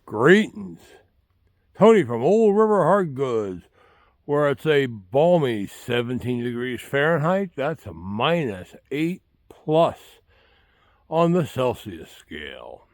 Greetings. Tony from Old River Hard Goods, where it's a balmy 17 degrees Fahrenheit. That's a minus 8 plus on the Celsius scale.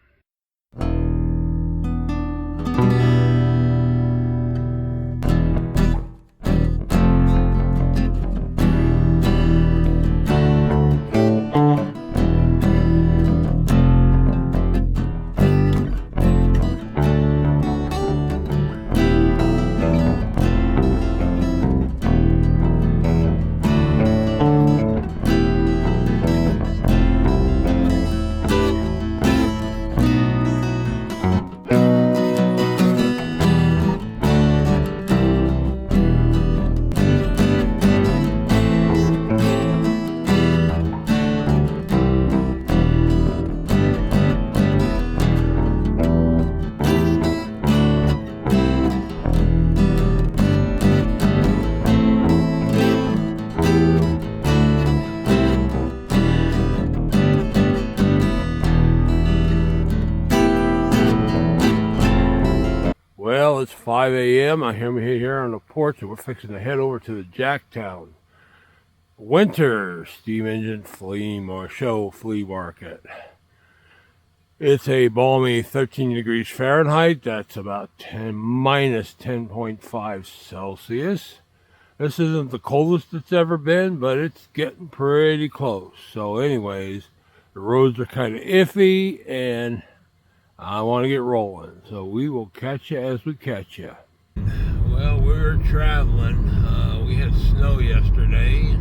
Well, it's 5 a.m. I hear me here on the porch, and we're fixing to head over to the Jacktown winter steam engine flea market. It's a balmy 13 degrees Fahrenheit. That's about minus 10.5 Celsius. This isn't the coldest it's ever been, but it's getting pretty close. So anyways, the roads are kind of iffy, and I want to get rolling, so we will catch you as we catch you. Well, we were traveling. We had snow yesterday. Of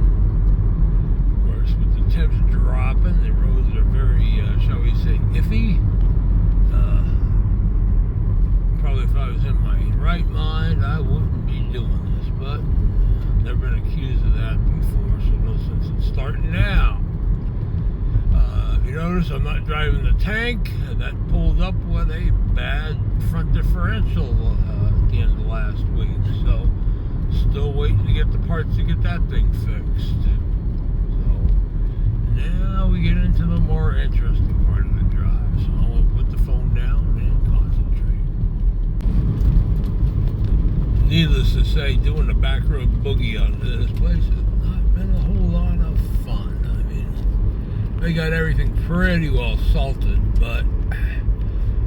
course, with the temps dropping, the roads are very, shall we say, iffy. Probably if I was in my right mind, I wouldn't be doing this, but I've never been accused of that before, so no sense in starting now. You notice I'm not driving the tank. That pulled up with a bad front differential at the end of last week. So still waiting to get the parts to get that thing fixed. So now we get into the more interesting part of the drive. So I'm going to put the phone down and concentrate. Needless to say, doing the back road boogie onto this place has not been a whole lot of fun. They got everything pretty well salted, but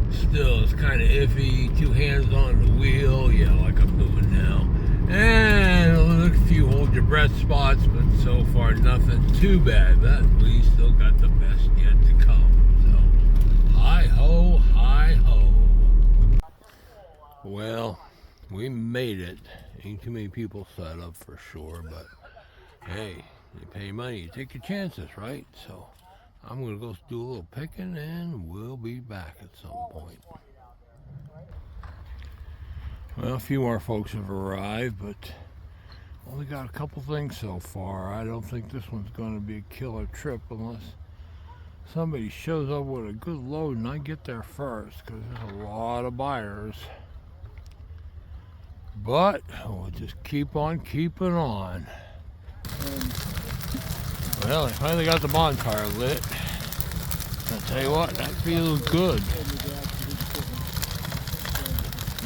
still it's kind of iffy. 2 hands on the wheel, yeah, like I'm doing now. And a few hold your breath spots, but so far nothing too bad. But we still got the best yet to come. So, hi ho, hi ho. Well, we made it. Ain't too many people set up for sure, but hey, you pay money, you take your chances, right? So I'm going to go do a little picking, and we'll be back at some point. Well, a few more folks have arrived, but only got a couple things so far. I don't think this one's going to be a killer trip unless somebody shows up with a good load and I get there first, because there's a lot of buyers. But we'll just keep on keeping on. Well, I finally got the bonfire lit. I'll tell you what, that feels good.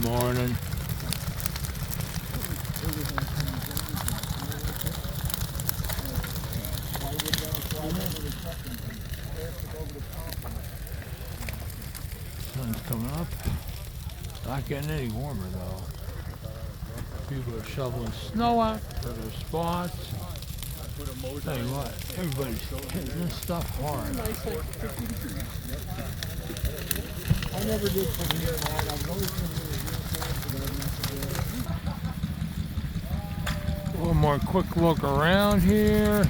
Morning. Sun's coming up. Not getting any warmer though. People are shoveling snow out for their spots. Tell you what, everybody's hitting this stuff hard. I never did come here, man. I've always been really one more quick look around here.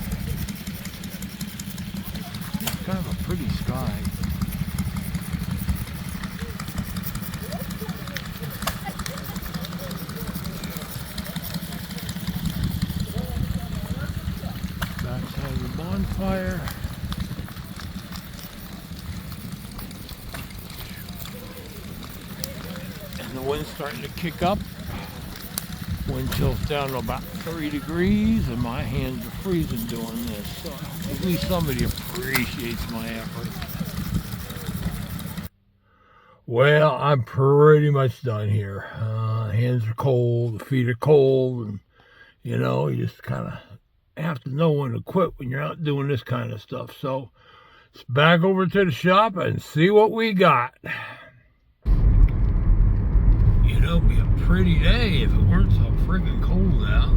It's kind of a pretty sky. Bonfire. And the wind's starting to kick up. Wind chill's down to about 3 degrees, and my hands are freezing doing this. So at least somebody appreciates my effort. Well, I'm pretty much done here. Hands are cold, the feet are cold, and you just kind of have to know when to quit when you're out doing this kind of stuff. So let's back over to the shop and see what we got. It'd be a pretty day if it weren't so freaking cold out.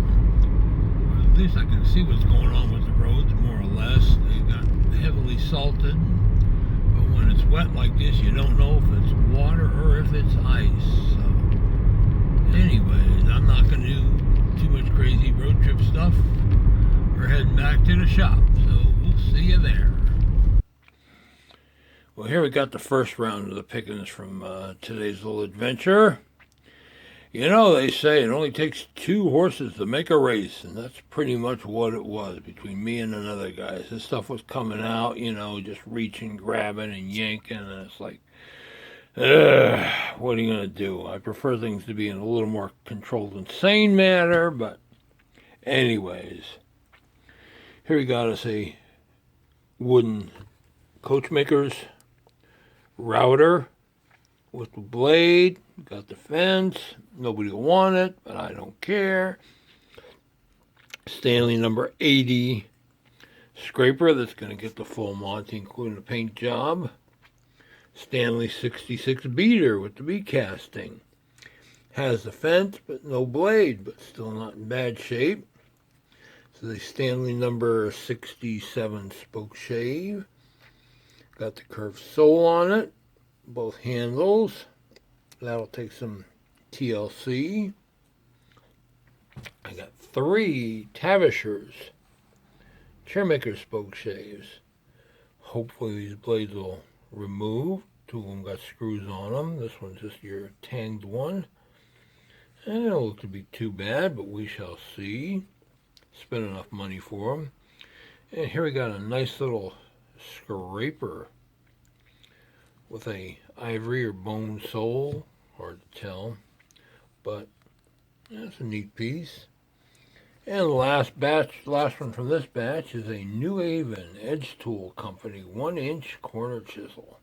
Or at least I can see what's going on with the roads more or less. They got heavily salted. But when it's wet like this, you don't know if it's water or if it's ice. So anyways, I'm not going to do too much crazy road trip stuff. We're heading back to the shop, so we'll see you there. Well, here we got the first round of the pickings from today's little adventure. They say it only takes 2 horses to make a race, and that's pretty much what it was between me and another guy. This stuff was coming out, just reaching, grabbing, and yanking, and it's like, what are you going to do? I prefer things to be in a little more controlled and sane manner, but anyways. Here we got us a wooden coachmaker's router with the blade. Got the fence. Nobody will want it, but I don't care. Stanley number 80 scraper that's going to get the full Monty, including the paint job. Stanley 66 beater with the bead casting. Has the fence, but no blade, but still not in bad shape. So the Stanley number 67 spoke shave. Got the curved sole on it. Both handles. That'll take some TLC. I got 3 Tavishers chairmaker spoke shaves. Hopefully these blades will remove. 2 of them got screws on them. This one's just your tanged one. And it don't look to be too bad, but we shall see. Spent enough money for them. And here we got a nice little scraper with a ivory or bone sole. Hard to tell, but that's a neat piece. And the last one from this batch is a New Haven Edge Tool Company 1-inch corner chisel.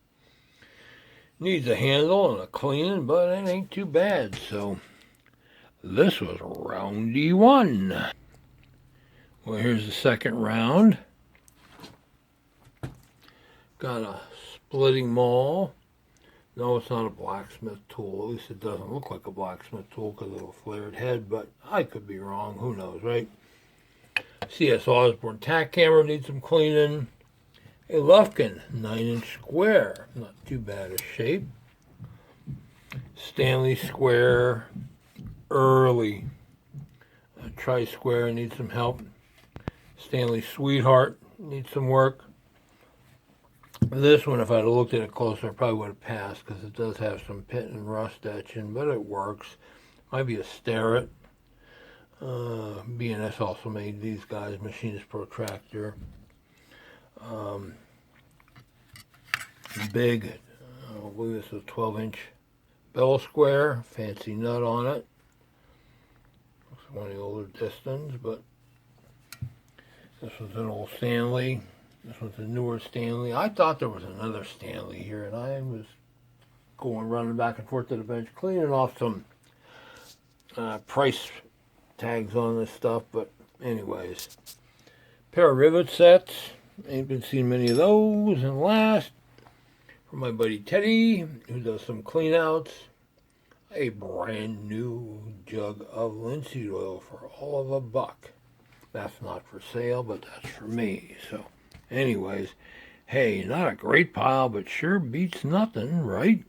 Needs a handle and a cleaning, but it ain't too bad. So this was roundy 1. Well, here's the second round. Got a splitting maul. No, it's not a blacksmith tool. At least it doesn't look like a blacksmith tool because of a flared head, but I could be wrong. Who knows, right? C.S. Osborne tack hammer needs some cleaning. A Lufkin 9-inch square. Not too bad a shape. Stanley square early. A tri-square needs some help. Stanley Sweetheart needs some work. This one, if I'd have looked at it closer, I probably would have passed because it does have some pit and rust etching, but it works. Might be a Starrett. B&S also made these guys, Machinist Protractor. Big, I believe this is a 12-inch bell square, fancy nut on it. Looks like one of the older Distons, but this was an old Stanley. This one's a newer Stanley. I thought there was another Stanley here, and I was running back and forth to the bench, cleaning off some price tags on this stuff. But anyways, pair of rivet sets. Ain't been seeing many of those. And last, from my buddy Teddy, who does some clean outs, a brand new jug of linseed oil for all of $1. That's not for sale, but that's for me. So anyways, hey, not a great pile, but sure beats nothing, right?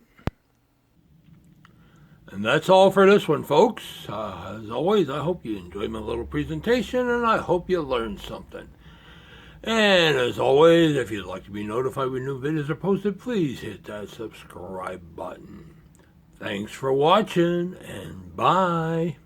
And that's all for this one, folks. As always, I hope you enjoyed my little presentation, and I hope you learned something. And as always, if you'd like to be notified when new videos are posted, please hit that subscribe button. Thanks for watching, and bye.